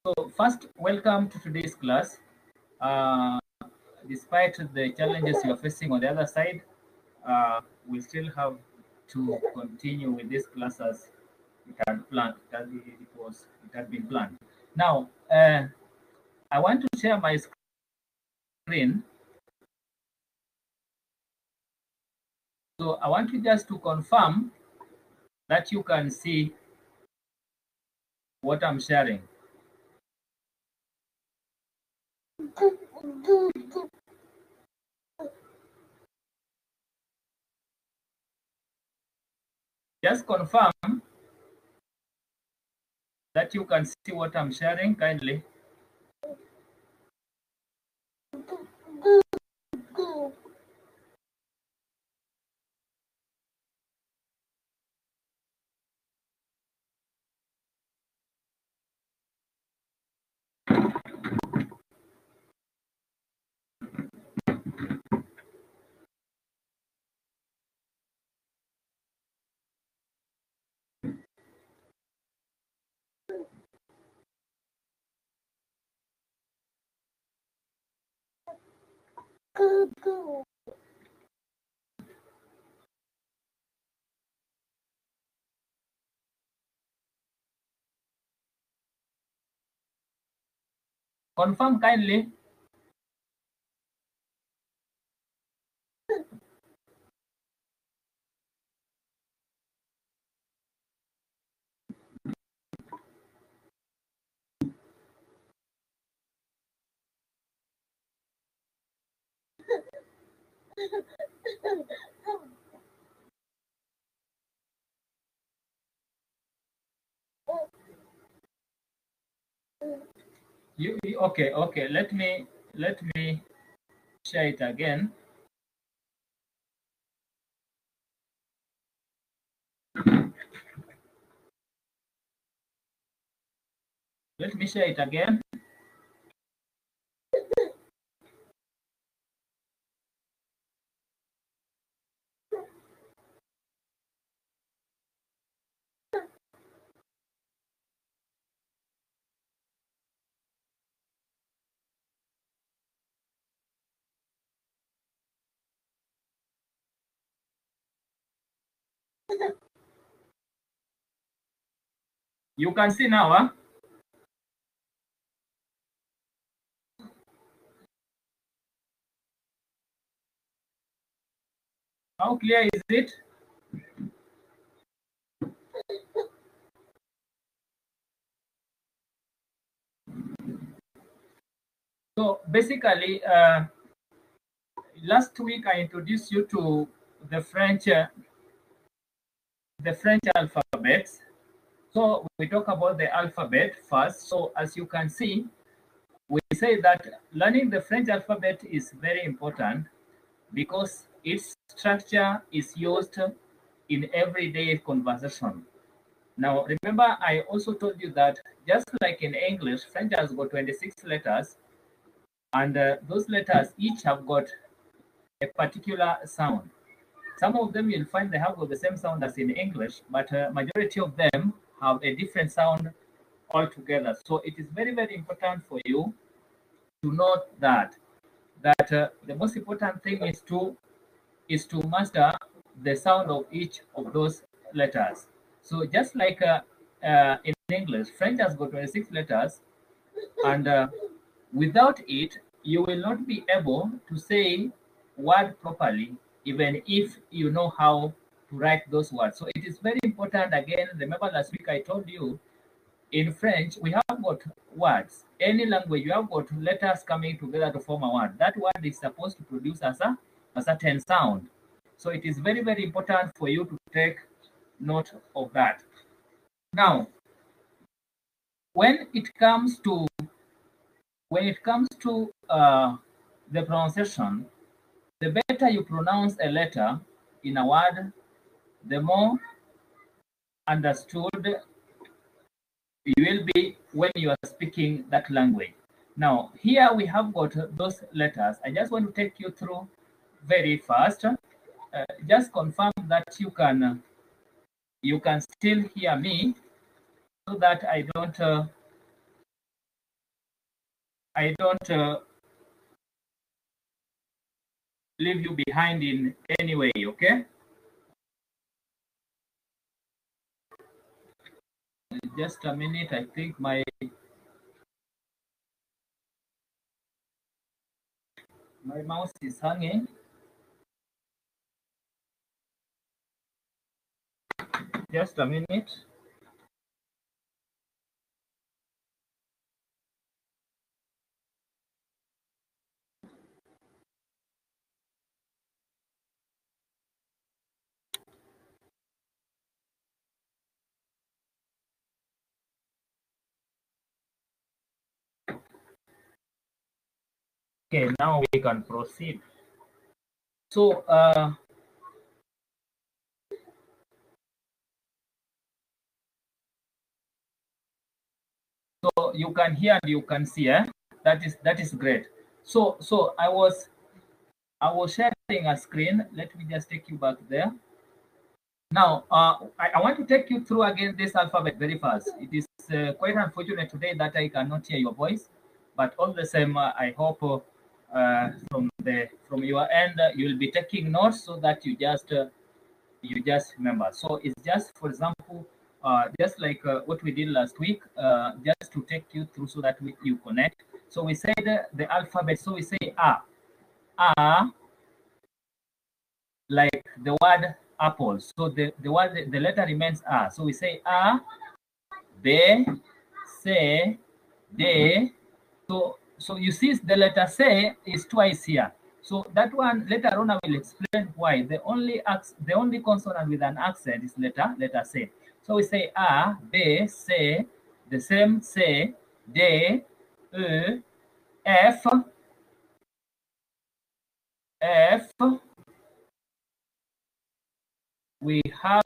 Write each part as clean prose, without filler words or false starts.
So first, welcome to today's class. Despite the challenges you're facing on the other side, we still have to continue with this class as it had planned. It had been planned. Now, I want to share my screen. So I want you just to confirm that you can see what I'm sharing. Just confirm that you can see what I'm sharing kindly. Confirm kindly. Okay. Let me share it again. Let me share it again. You can see now, huh? How clear is it? So basically, last week I introduced you to the French alphabets. So we talk about the alphabet first. So as you can see, we say that learning the French alphabet is very important because its structure is used in everyday conversation. Now, remember, I also told you that just like in English, French has got 26 letters, and those letters each have got a particular sound. Some of them you'll find they have got the same sound as in English, but majority of them have a different sound altogether. So it is very, very important for you to note that the most important thing is to master the sound of each of those letters. So just like in English, French has got 26 letters, and without it, you will not be able to say word properly, even if you know how to write those words. So it is very important. Again, remember last week I told you in French, we have got words. Any language, you have got letters coming together to form a word. That word is supposed to produce a certain sound. So it is very, very important for you to take note of that. Now, when it comes to the pronunciation, the better you pronounce a letter in a word, the more understood you will be when you are speaking that language. Now, here we have got those letters. I just want to take you through very fast. Just confirm that you can still hear me, so that I don't I don't leave you behind in any way, okay? Just a minute, I think my mouse is hanging. Just a minute. Okay, now we can proceed. So, so you can hear and you can see, eh? That is great. So I was sharing a screen. Let me just take you back there. Now, I want to take you through again this alphabet very fast. It is quite unfortunate today that I cannot hear your voice, but all the same, I hope from your end you will be taking notes so that you just remember. So it's just, for example, just like what we did last week, just to take you through so that you connect. So we said the alphabet. So we say a, like the word apple. So the letter remains a. So we say a, b, c, d. So you see the letter c is twice here. So that one later on I will explain why. The only consonant with an accent is letter c. So we say a, b, c, the same c, d, e, f, f. We have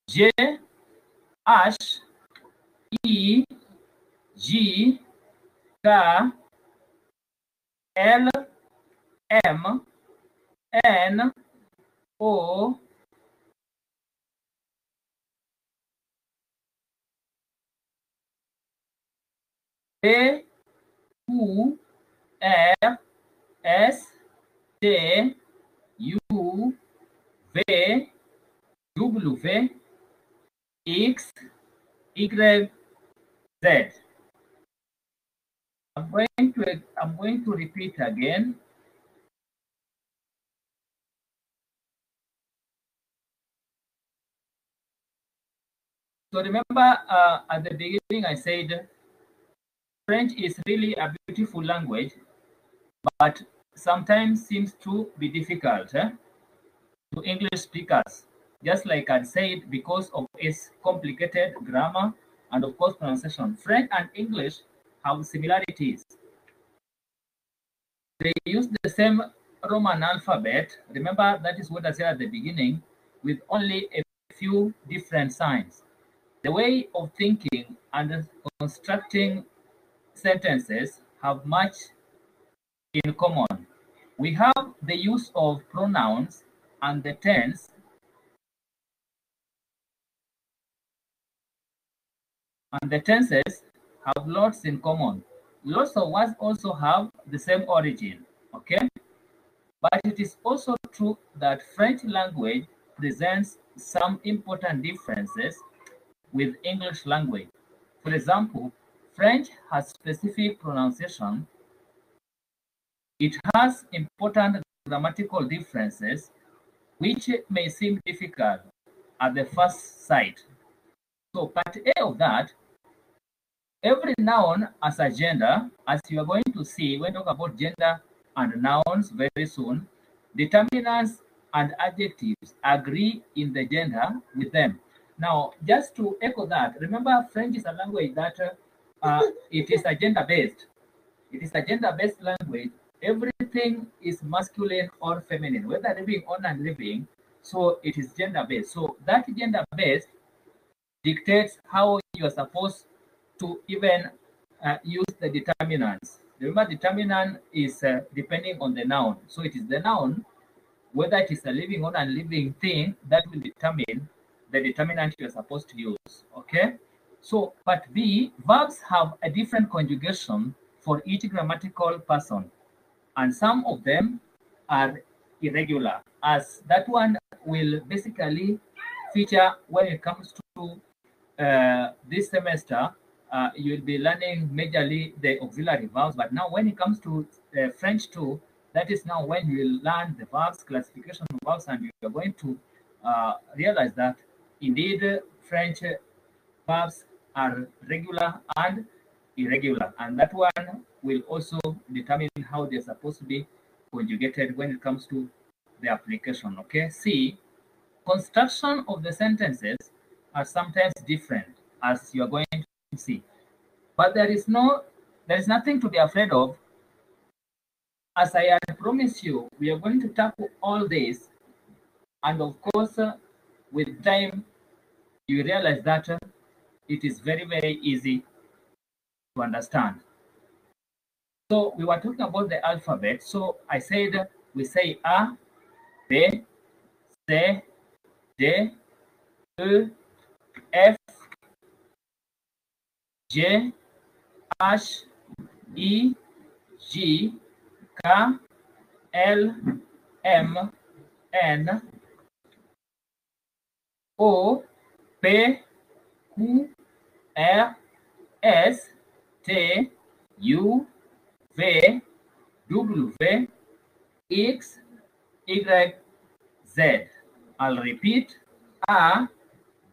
J, H, E, G, K, L, M, N, O, P, Q, R, S, T, U, V, W, X, Y, Z. I'm going to repeat again. So remember, at the beginning I said French is really a beautiful language, but sometimes seems to be difficult to English speakers. Just like I said, because of its complicated grammar and of course pronunciation. French and English have similarities. They use the same Roman alphabet. Remember, that is what I said at the beginning, with only a few different signs. The way of thinking and constructing sentences have much in common. We have the use of pronouns and the tense, and the tenses have lots in common. Lots of words also have the same origin, okay? But it is also true that French language presents some important differences with English language. For example, French has specific pronunciation. It has important grammatical differences which may seem difficult at the first sight. So part A of that, every noun as a gender, as you are going to see when we talk about gender and nouns very soon, determinants and adjectives agree in the gender with them. Now, just to echo that, remember French is a language that it is a gender-based. It is a gender-based language. Everything is masculine or feminine, whether living or non-living. So it is gender-based. So that gender-based dictates how you are supposed to even use the determinants. Remember, determinant is depending on the noun. So it is the noun, whether it is a living or non-living thing, that will determine the determinant you're supposed to use. Okay. So part B, verbs have a different conjugation for each grammatical person, and some of them are irregular, as that one will basically feature when it comes to this semester. You'll be learning majorly the auxiliary verbs, but now when it comes to French 2, that is now when you will learn the verbs, classification of verbs, and you're going to realize that indeed French verbs are regular and irregular, and that one will also determine how they're supposed to be conjugated when it comes to the application. Okay, C, construction of the sentences are sometimes different, as you are going to see, but there is nothing to be afraid of. As I had promised you, we are going to tackle all this, and of course with time you realize that it is very, very easy to understand. So we were talking about the alphabet. So I said we say A, B, C, D, E, F, G, H, E, G, K, L, M, N, O, P, Q, R, S, T, U, V, W, X, Y, Z. I'll repeat: A,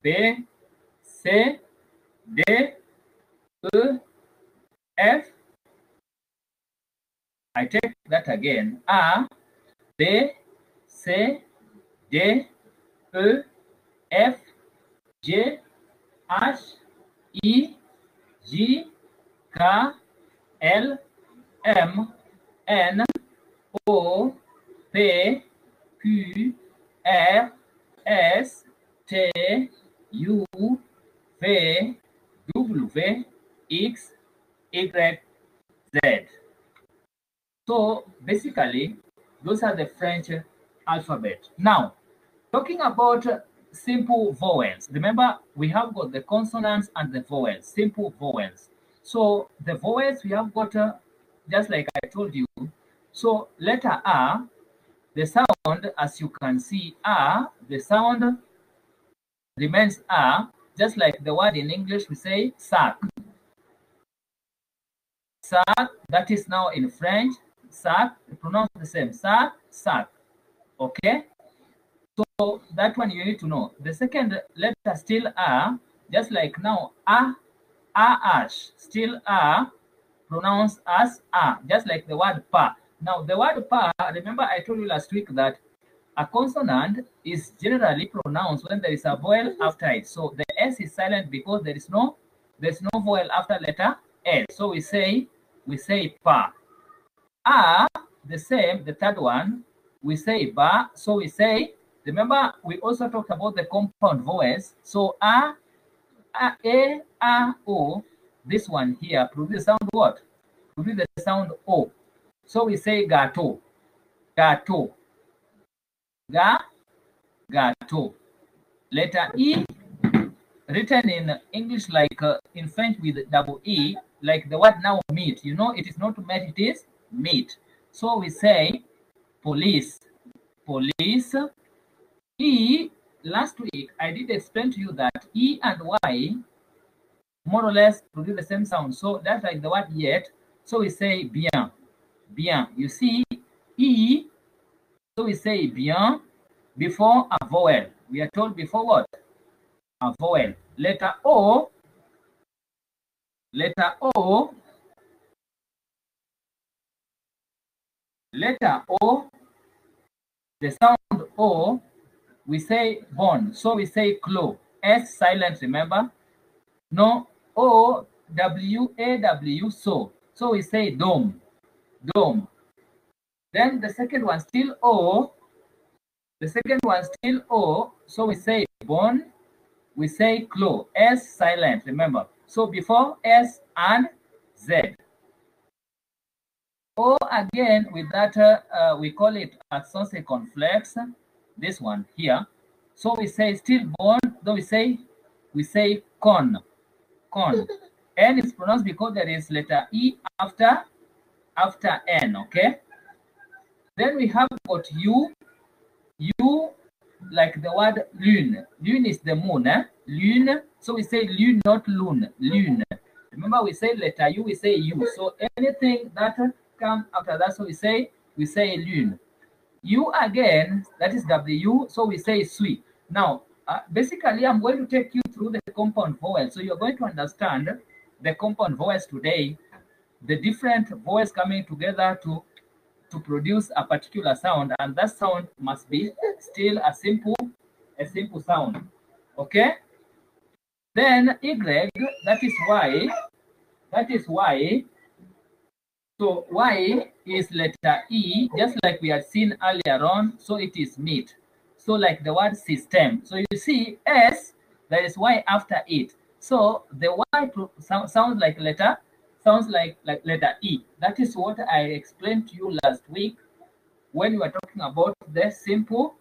B, C, D, E, F. I take that again: A, B, C, D, E, F, G, H, E, G, K, L, M, N, O, P, Q, R, S, T, U, V, W, X, Y, Z. So basically, those are the French alphabet. Now, talking about simple vowels. Remember, we have got the consonants and the vowels, simple vowels. So the vowels we have got, just like I told you. So letter A, the sound, as you can see, A, the sound remains A, just like the word in English we say sac. Sac, that is now in French, sac, pronounce the same, sac, sac. Okay? So that one you need to know. The second letter still A, just like now A, ash, still A, pronounced as A, just like the word pa. Now the word pa, remember I told you last week that a consonant is generally pronounced when there is a vowel after it. So the S is silent because there's no vowel after letter S. So we say pa. A, the same, the third one, we say ba. So we say, remember we also talked about the compound vowels. So a, o, this one here produce the sound what? Produce the sound o. So we say gato, gato, gato. Letter E, written in English like in French with double E, like the word now meat. You know, it is not meat, it is meat. So we say police, police. E, last week I did explain to you that E and Y more or less produce the same sound. So that's like the word yet. So we say bien, bien. You see E, so we say bien before a vowel. We are told before what? A vowel. Letter O, letter O, letter O, the sound O, we say bone. So we say claw. S silent, remember? No, O, W, A, W, so. So we say dome, dome. Then the second one still O, the second one still O, so we say bone, we say claw. S silent, remember? So before S and Z. O again with that, we call it a circumflex, this one here. So we say stillborn, then we say corn, corn. N is pronounced because there is letter E after N, okay? Then we have got U, like the word lune. Lune is the moon, eh? Lune. So we say lune, not loon. Lune. Remember, we say letter U, we say U. So anything that comes after that, so we say lune. U again, that is W, so we say sui. Now, basically, I'm going to take you through the compound vowels. So you're going to understand the compound vowels today, the different vowels coming together to produce a particular sound, and that sound must be still a simple sound. Okay? Then Y, that is Y. So Y is letter E, just like we had seen earlier on, so it is meat. So like the word system. So you see S, there is Y after it. So the Y sounds like letter letter E. That is what I explained to you last week when we were talking about the simple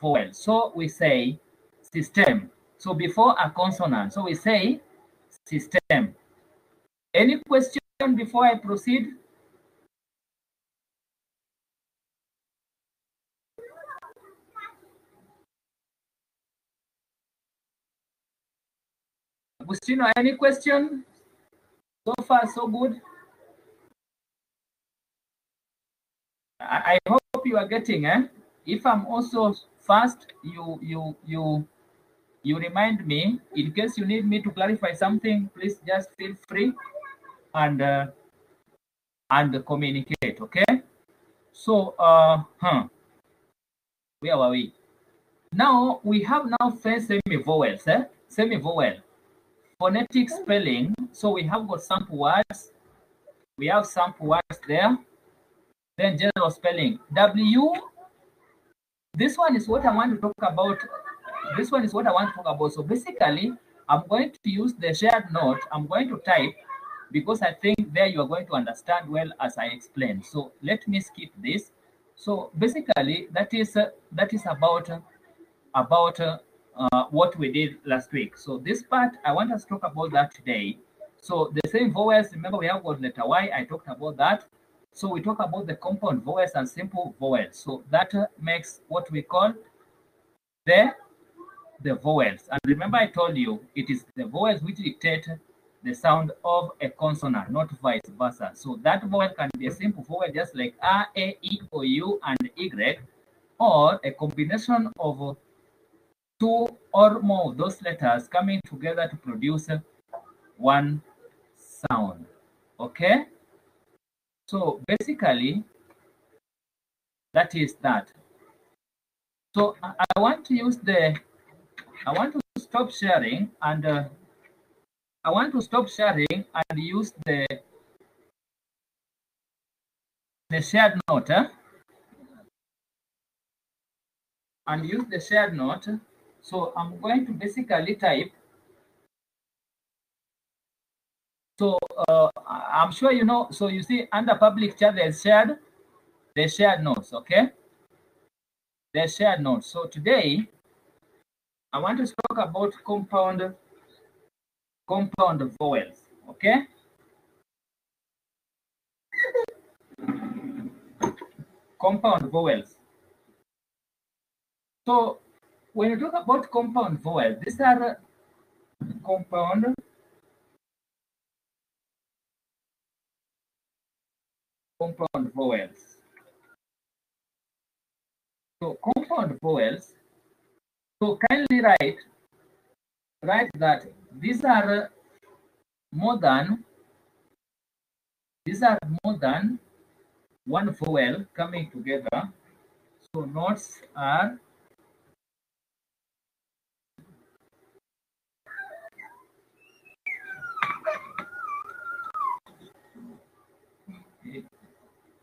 vowel. So we say system. So before a consonant, so we say system. Any question before I proceed? Agustino, any question? So far, so good. I hope you are getting, eh? If I'm also fast, you remind me. In case you need me to clarify something, please just feel free and communicate. Okay. So where were we? Now we have now first semi-vowels, eh? Semi-vowel. Phonetic spelling. So we have got sample words. We have sample words there. Then general spelling. W. This one is what I want to talk about. This one is what I want to talk about. So basically, I'm going to use the shared note. I'm going to type because I think there you are going to understand well as I explain. So let me skip this. So basically, that is about what we did last week. So this part, I want us to talk about that today. So the same vowels, remember we have got letter Y, I talked about that. So we talk about the compound vowels and simple vowels. So that makes what we call the vowels. And remember I told you, it is the vowels which dictate the sound of a consonant, not vice versa. So that vowel can be a simple vowel just like A, E, I, O, U, and Y, or a combination of two or more of those letters coming together to produce one sound. Okay? So basically, that is that. So I want to use I want to stop sharing and use the shared note, and use the shared note. So I'm going to basically type. So I'm sure you know. So you see under public chat there's shared notes. Okay, there's shared notes. So today I want to talk about compound vowels. Okay. Compound vowels. So when you talk about compound vowels, these are compound vowels. So compound vowels. So kindly write that these are more than one vowel coming together. So notes are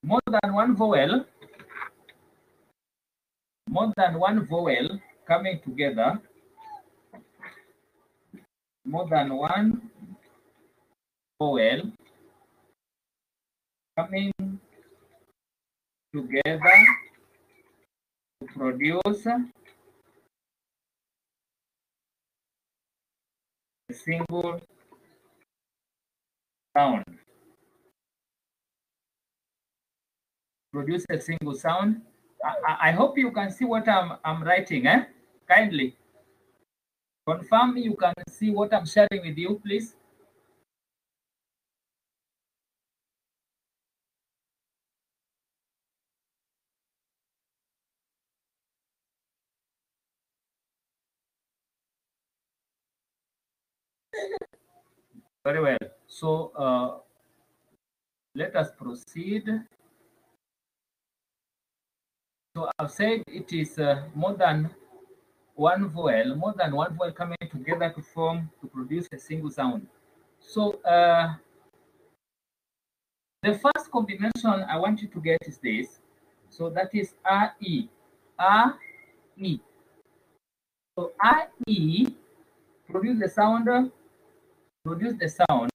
more than one vowel coming together. More than one vowel coming together to produce single sound. Produce a single sound. I hope you can see what I'm writing, eh? Kindly confirm you can see what I'm sharing with you, please. Very well. So let us proceed. So I've said it is more than one vowel coming together to produce a single sound. So the first combination I want you to get is this. So that is R-E. R-E. So R-E produce the sound, produce the sound,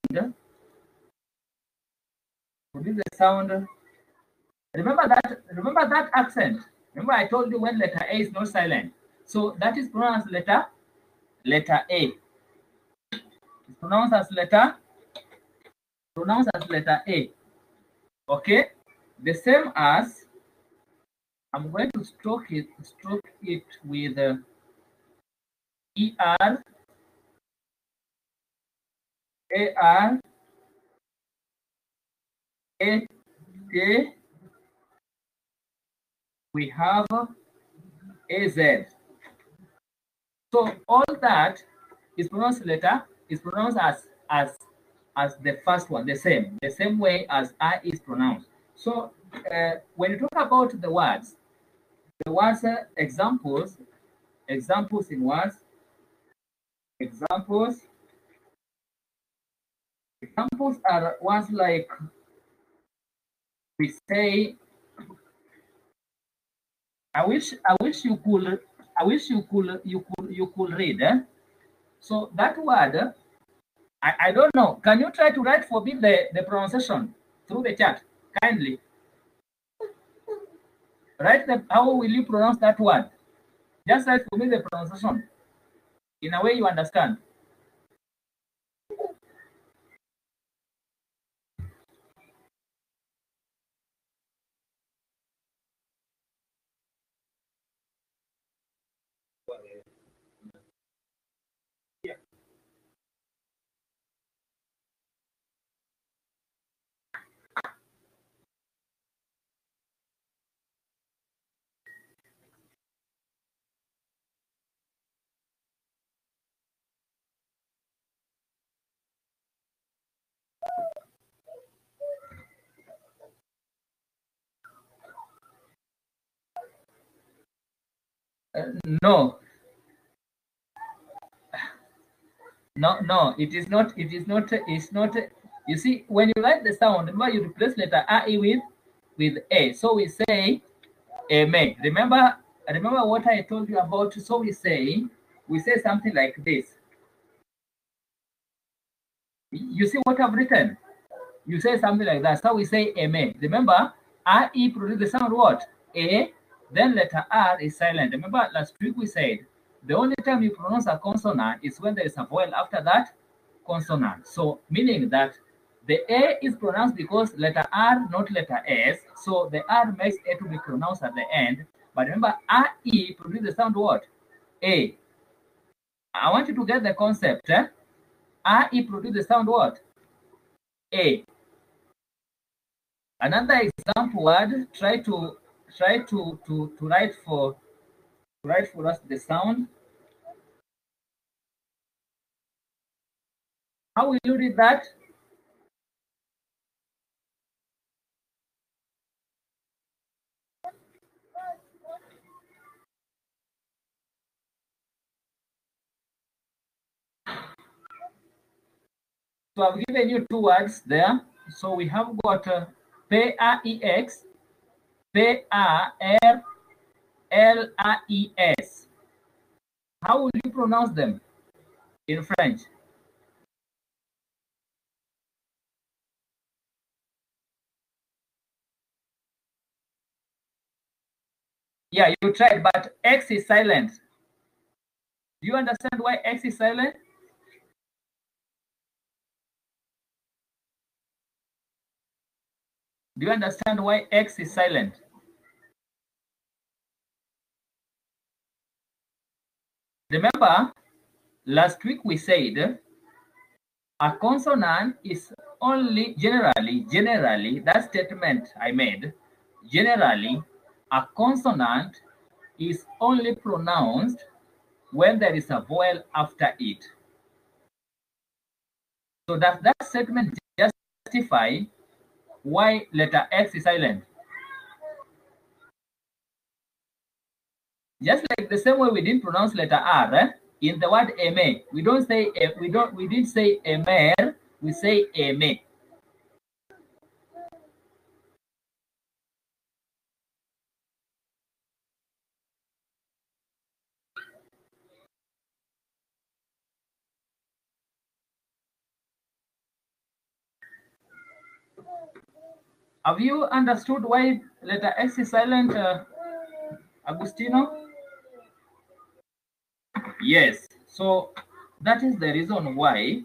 produce the sound. Remember that accent. Remember I told you when letter A is not silent. So that is pronounced letter A. It's pronounced as letter A. Okay? The same as I'm going to stroke it with ER, AR, A, we have AZ. So all that is pronounced as the first one, the same way as I is pronounced. So when you talk about the words examples in words, examples are words like we say. I wish you could read. So that word, I don't know. Can you try to write for me the pronunciation through the chat? Kindly. Write how will you pronounce that word? Just write for me the pronunciation in a way you understand. No, it is not. It's not. You see, when you write the sound, remember you replace letter A with A. So we say Amen. Remember what I told you about. So we say something like this. You see what I've written? You say something like that. So we say Amen. Remember, R-E produce the sound what? A, then letter R is silent. Remember last week we said the only time you pronounce a consonant is when there is a vowel after that consonant. So meaning that the A is pronounced because letter R, not letter S. So the R makes A to be pronounced at the end. But remember, R-E produce the sound what? A. I want you to get the concept. R-E produce the sound what? A. Another example word, try to write for us the sound. How will you read that? So I've given you two words there. So we have got P-R-E-X, P-R-L-L-R-E-S. How will you pronounce them in French? Yeah, you tried, but X is silent. Do you understand why X is silent? Do you understand why X is silent? Remember, last week we said a consonant is only generally, that statement I made, generally, a consonant is only pronounced when there is a vowel after it. So does that statement justify why letter X is silent? Just like the same way we didn't pronounce letter R in the word eme, we didn't say emer, we say eme. Have you understood why letter X is silent, Agustino? Yes. So that is the reason why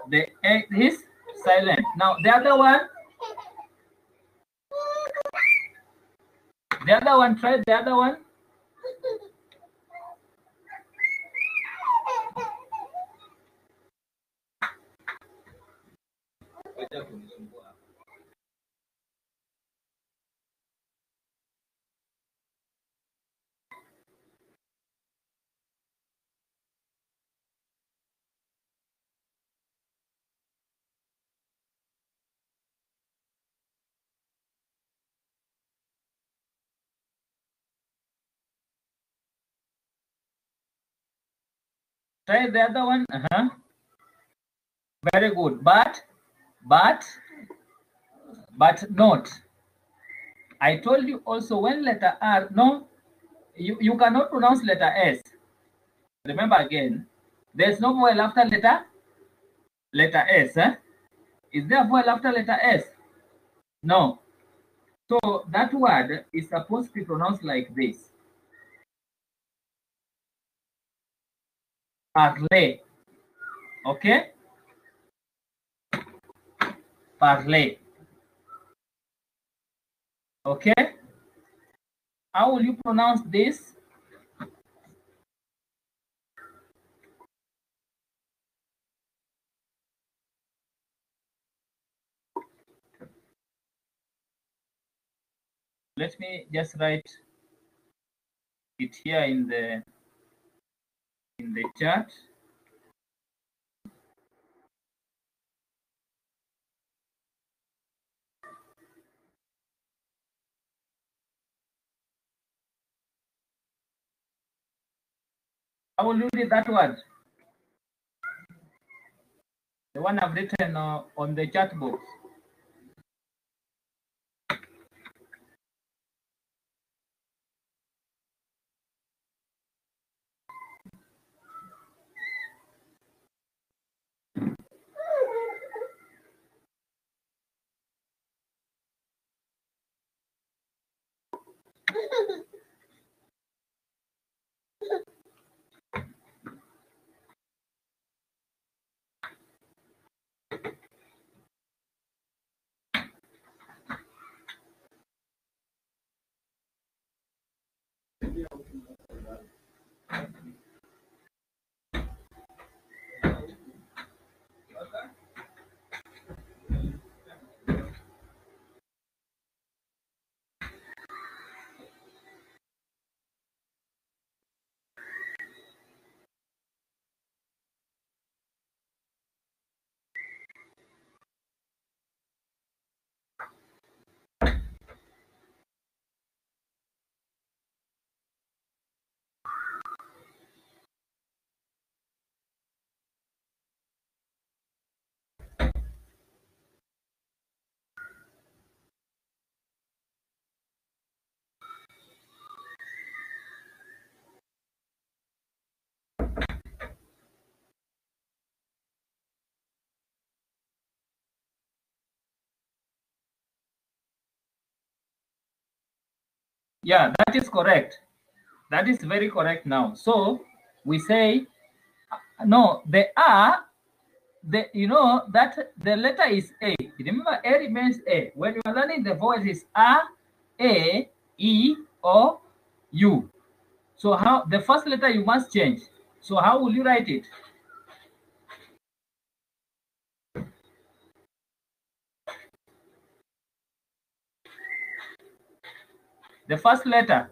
the X is silent. Now the other one, try the other one. Try the other one. Very good. But not. I told you also when letter R, no, you cannot pronounce letter S. Remember again, there's no vowel after letter S. Is there a vowel after letter S? No. So that word is supposed to be pronounced like this. Parler. Okay? Parler. Okay? How will you pronounce this? Let me just write it here in the chat. How will you read that word? The one I've written on the chat box. Yeah, that is correct. That is very correct now. So we say, no, the R you know that the letter is A. Remember, A remains A. When you are learning the voice is A, E, O, U. So how the first letter you must change. So how will you write it? The first letter.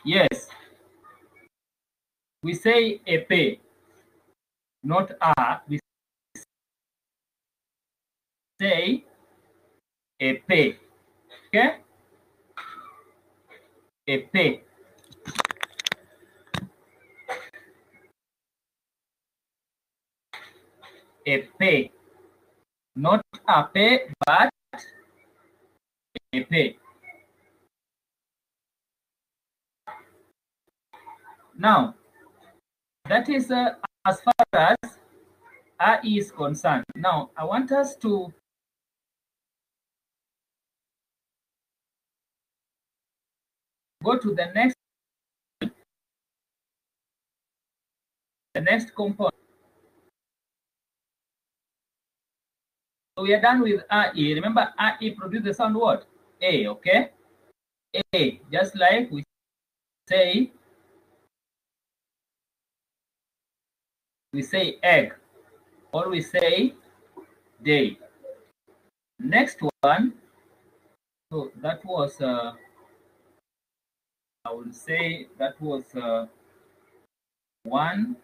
Yes, we say epe, not a. We say epe. Okay, epe, epe, not ape, but epe. Now that is as far as A is concerned. Now I want us to go to the next component. So we are done with AE. Remember, AE produce the sound what? A, okay? A, just like say we say egg, or we say day. Next one, so that was I will say that was one.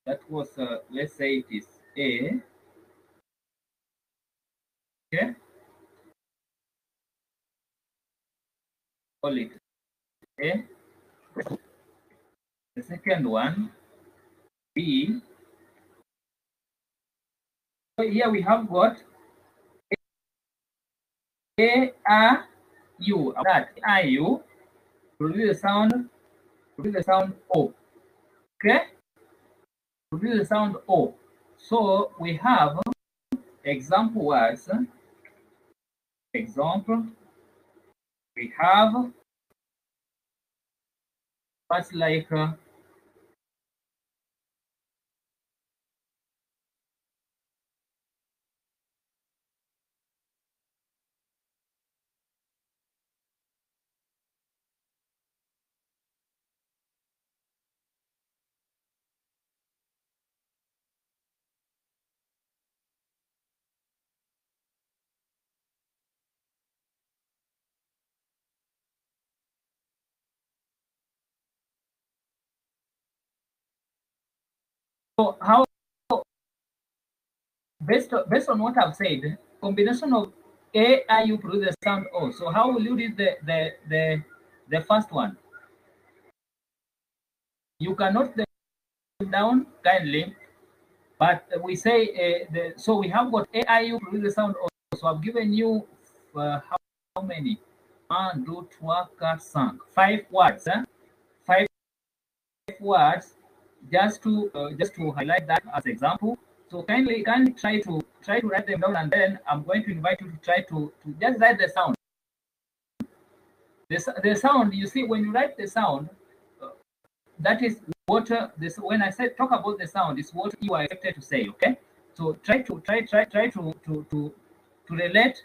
That was let's say it is A, okay? Call it A. The second one, B. So here we have got A, U. That A, U produce the sound O. Okay? Produce the sound O. So we have example words. Example, we have words like so how based on what I've said, combination of A I U produce the sound O. So how will you read the first one? You cannot them down kindly, but we say so we have got A I U produce the sound O. So I've given you how many? Un, deux, trois, quatre, cinq. 5 words. Five words just to highlight that as example. So kindly try to write them down, and then I'm going to invite you to try to just write the sound. The sound you see when you write the sound, that is what this when I said talk about the sound is what you are expected to say. Okay, so try to relate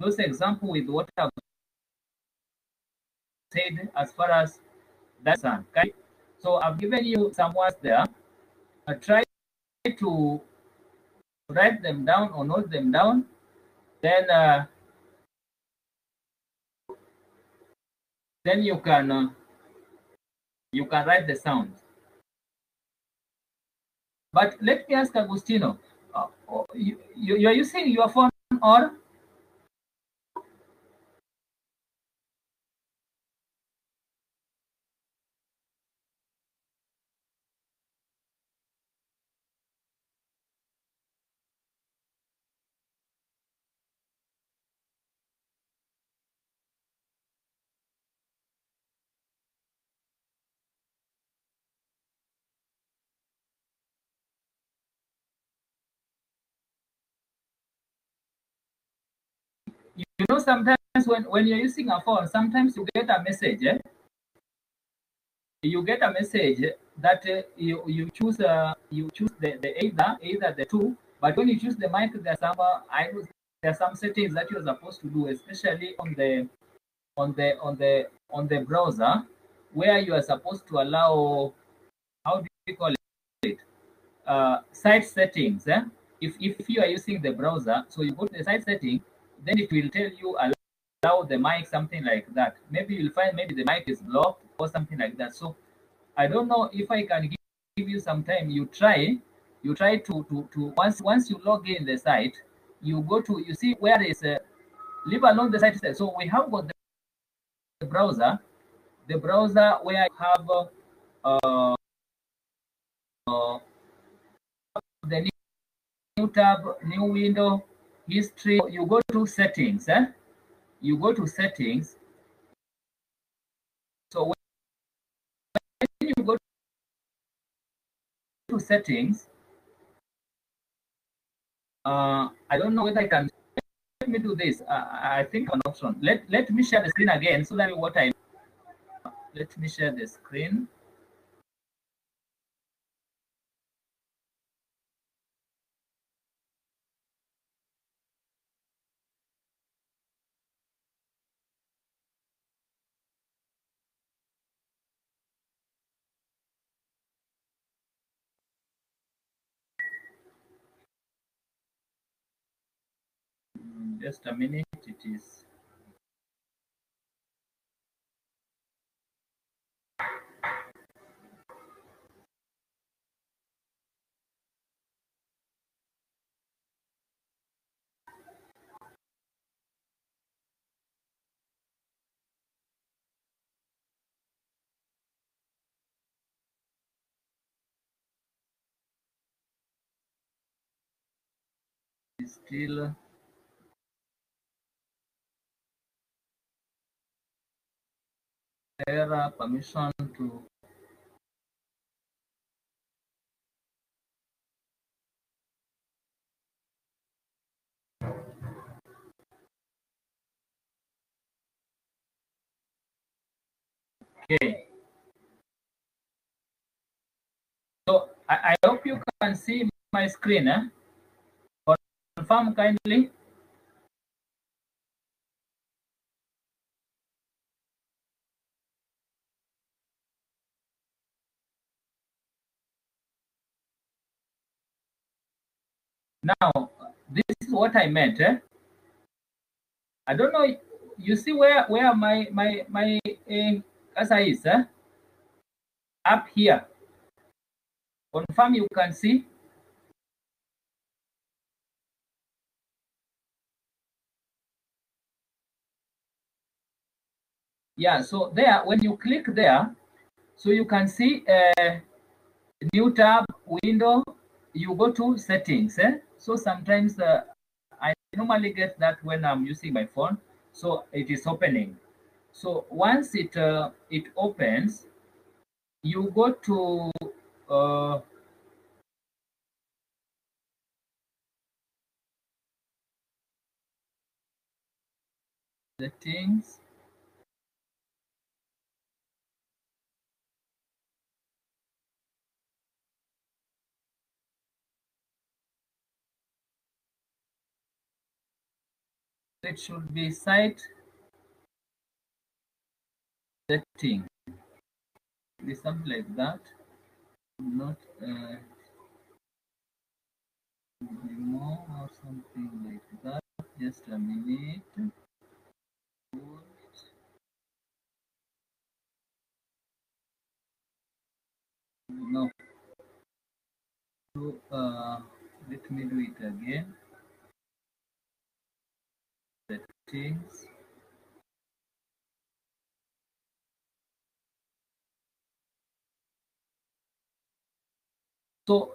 those example with what I've said as far as that sound. Okay, so I've given you some words there. Try to write them down or note them down, then you can write the sound. But let me ask Agustino, you are using your phone or You know, sometimes when you're using a phone, sometimes you get a message. You get a message that you choose the either the two, but when you choose the mic, there are some settings that you're supposed to do, especially on the browser, where you are supposed to allow, how do you call it, site settings. If you are using the browser, so you go to the site setting, then it will tell you allow the mic, something like that. Maybe you'll find maybe the mic is blocked or something like that. So I don't know if I can give you some time. You try to once you log in the site, you go to, you see where is leave alone the site. So we have got the browser where you have uh, uh, the new tab, new window, history. You go to settings. You go to settings. So when you go to settings, I don't know whether I can. Let me do this. I think an option. Let me share the screen again so that what I let me share the screen. Just a minute. It is still error permission to. Okay. So I hope you can see my screen. Confirm kindly. Now, this is what I meant. I don't know. You see where my cursor is? Up here. Confirm you can see. Yeah. So there, when you click there, so you can see a new tab window. You go to settings. So sometimes I normally get that when I'm using my phone. So it is opening. So once it opens, you go to uh, settings. It should be site setting. Be something like that. Not more or something like that. Just a minute. No. So let me do it again. Settings. So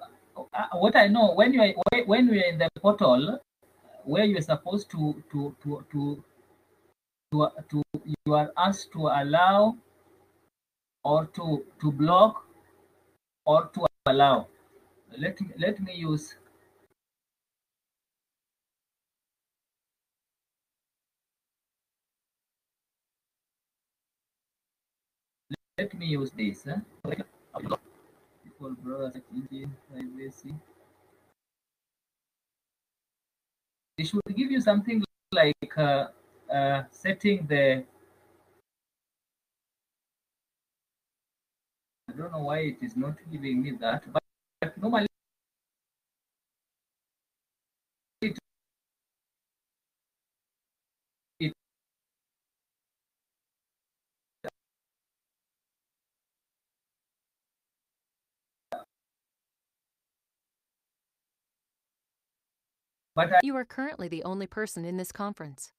what I know, when you're in the portal where you're supposed to you are asked to allow or to block or to allow. Let me use. let me use this. Default browser engine privacy. It should give you something like setting the. I don't know why it is not giving me that, but normally it, it but You are currently the only person in this conference.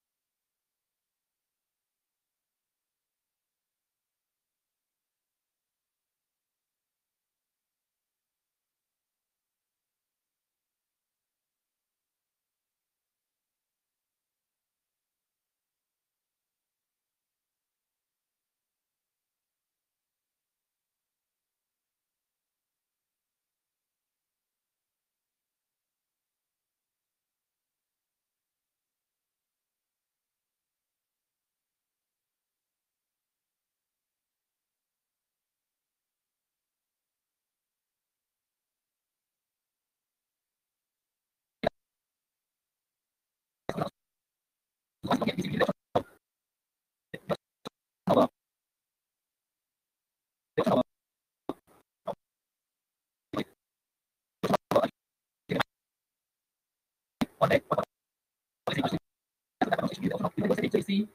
see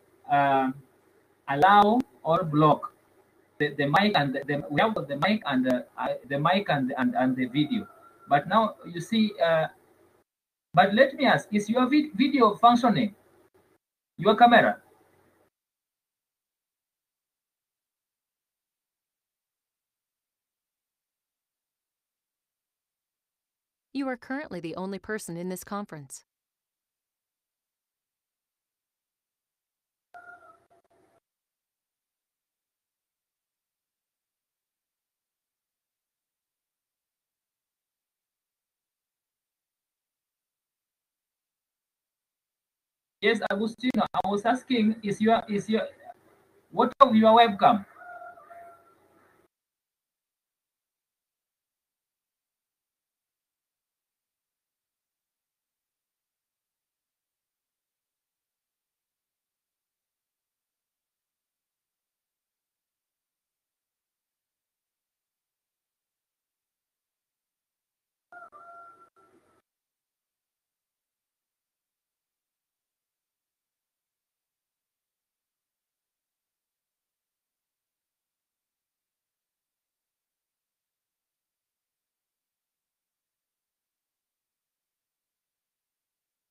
allow or block the mic and we have the mic and the mic and the video. But now you see. But let me ask: is your video functioning? Your camera? You are currently the only person in this conference. Yes, Agustino. I was asking: is your what of your webcam?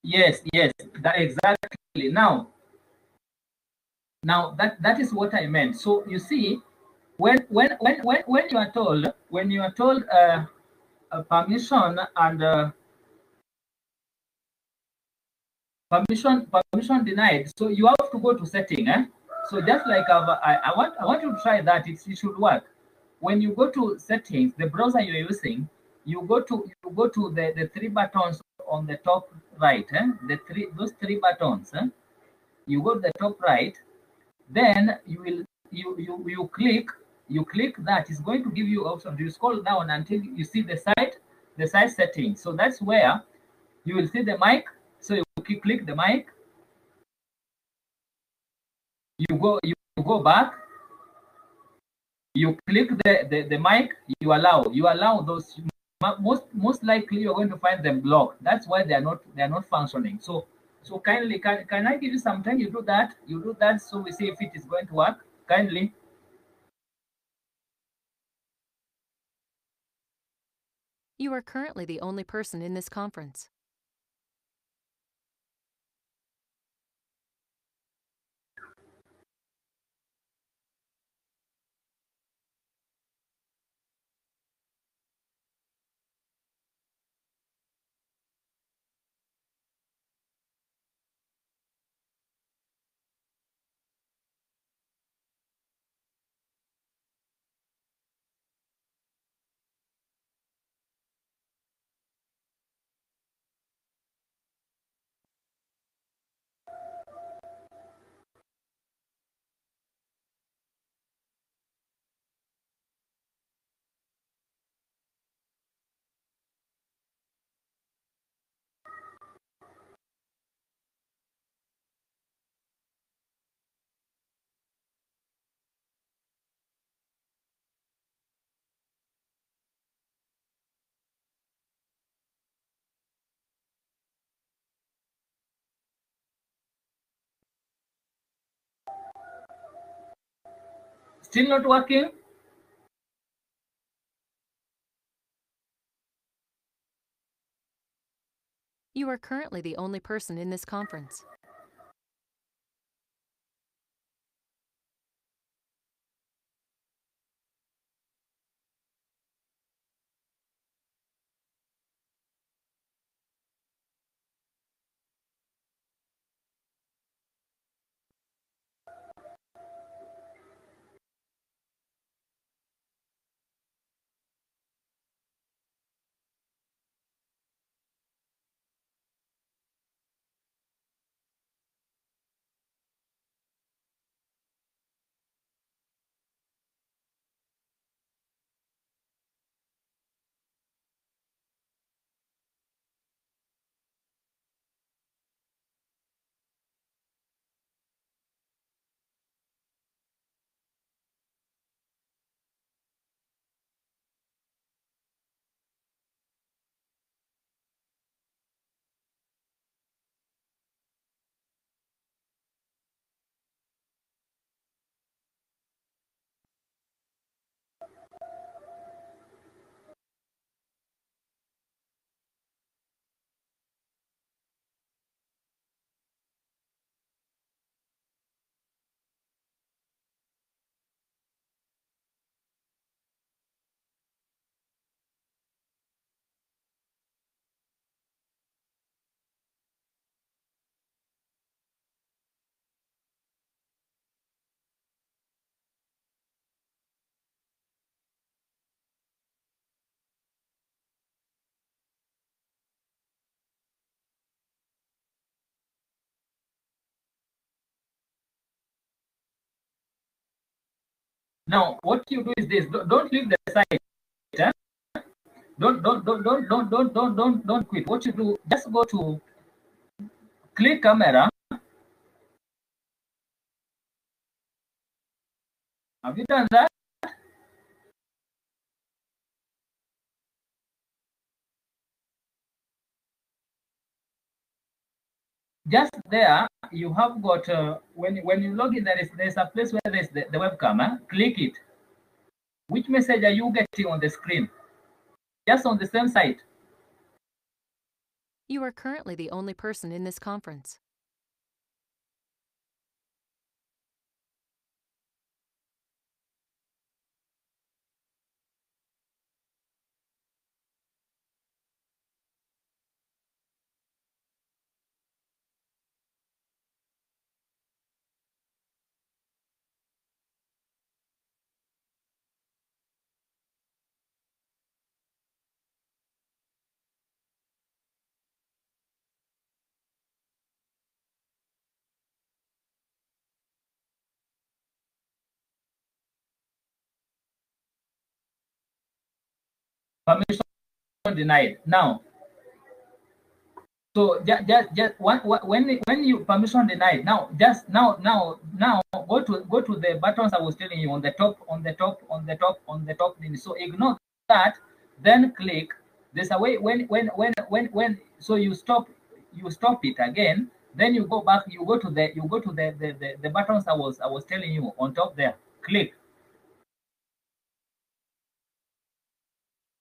Yes, yes, that exactly. Now that is what I meant. So you see, when you are told permission and permission denied, so you have to go to setting. So just like I want you to try that. It should work. When you go to settings, the browser you're using, you go to the three buttons on the top right. The three those three buttons. You go to the top right, then you click that. It's going to give you options. You scroll down until you see the site settings. So that's where you will see the mic. So you click the mic, you go back, you click the mic, you allow those. Most likely you're going to find them blocked. That's why they are not functioning. So kindly, can I give you some time? You do that so we see if it is going to work. Kindly. You are currently the only person in this conference. Still not working? You are currently the only person in this conference. Now, what you do is this: don't leave the site. Eh? Don't quit. What you do? Just go to click camera. Have you done that? Just there, you have got when you log in, there's a place where there's the webcam. Click it. Which message are you getting on the screen? Just on the same site. You are currently the only person in this conference. Permission denied. Now, so just when you permission denied. Now, just now go to the buttons I was telling you on the top, So ignore that. Then click. There's a way when so you stop it again. Then you go back. You go to the buttons I was telling you on top there. Click.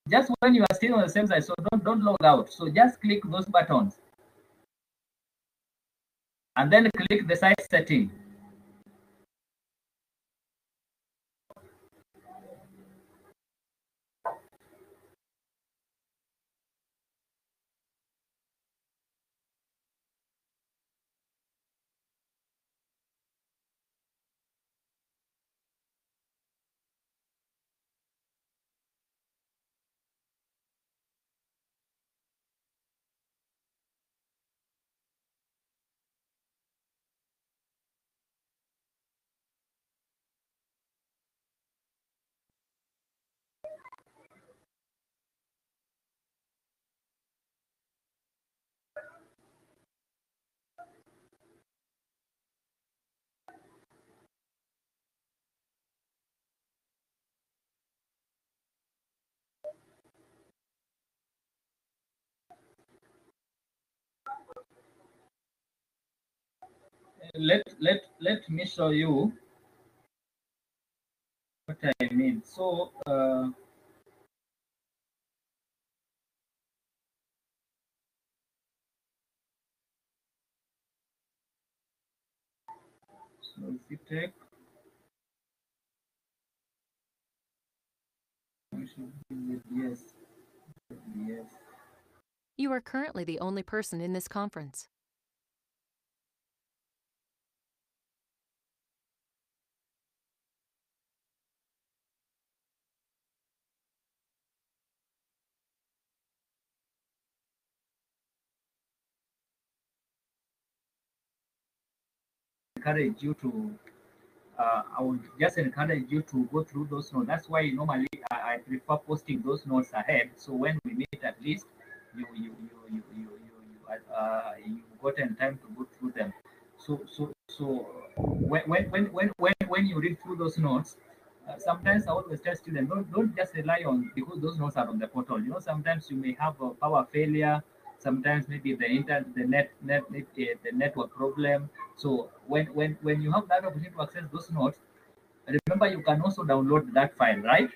Just when you are still on the same side, so don't log out. So just click those buttons and then click the site setting. Let me show you. what I mean. So if you take, yes, yes. You are currently the only person in this conference. Encourage you to I would just encourage you to go through those notes. That's why normally I prefer posting those notes ahead. So when we meet, at least you gotten time to go through them. So when you read through those notes, sometimes I always tell students don't just rely on because those notes are on the portal. You know, sometimes you may have a power failure. Sometimes maybe the network problem. So when you have that opportunity to access those notes, remember you can also download that file, right?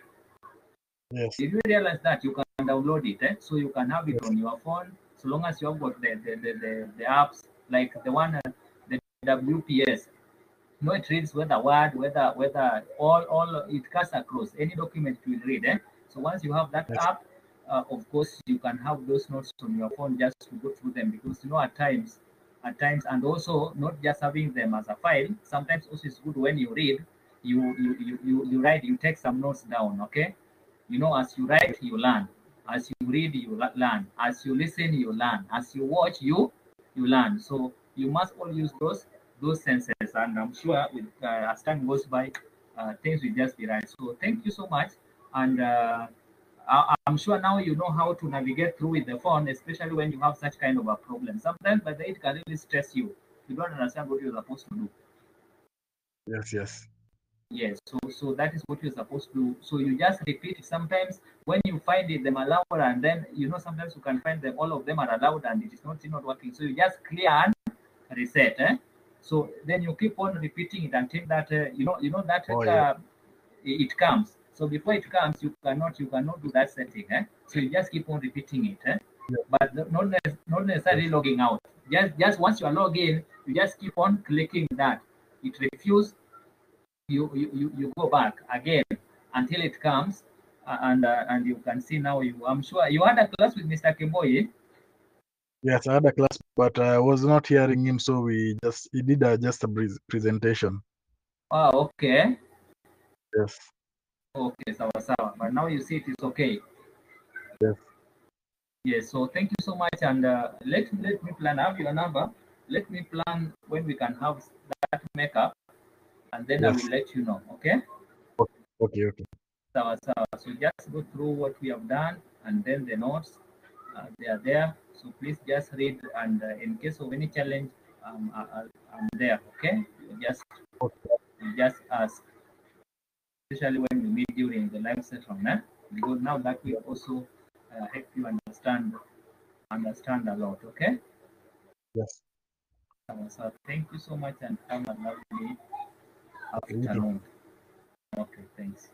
Yes. Did you realize that you can download it? So you can have it Yes. on your phone, so long as you have got the apps like the one the WPS. No, it reads whether word, whether all it cuts across any document it will read. So once you have that Yes. app, of course you can have those notes on your phone just to go through them because you know at times, and also not just having them as a file. Sometimes also it's good when you read, you write, you take some notes down. Okay, you know, as you write, you learn. As you read, you learn. As you listen, you learn. As you watch, you learn. So you must all use those senses, and I'm sure with as time goes by, things will just be right. So thank you so much, and I'm sure now you know how to navigate through with the phone, especially when you have such kind of a problem. Sometimes, but it can really stress you. You don't understand what you're supposed to do. Yes. Yes. Yes, so that is what you're supposed to do. So you just repeat it. Sometimes when you find it, them allowed, and then you know sometimes you can find them all of them are allowed and it is not working. So you just clear and reset. So then you keep on repeating it until that that Oh yeah. it comes. So before it comes, you cannot do that setting. So you just keep on repeating it. Yes. But not necessarily Yes. logging out. Just once you are logged in, you just keep on clicking that. It refuses you go back again until it comes and you can see now I'm sure you had a class with Mr. Kimboye. Yes. I had a class, but I was not hearing him, so he did just a presentation. Okay, Yes. okay, sawa sawa, but now you see it is okay. Yes. Yes, so thank you so much, and let me plan. I have your number. Let me plan when we can have that makeup, and then I Yes. will let you know. Okay, Okay. Okay. Okay. sawa sawa. So just go through what we have done, and then the notes they are there. So please just read, and in case of any challenge, I'm there. Okay, Okay. you just ask, especially when we meet during the live session, because now that will also help you understand a lot. Okay, Yes. so thank you so much, and have a lovely Okay. You too. afternoon. Okay, thanks.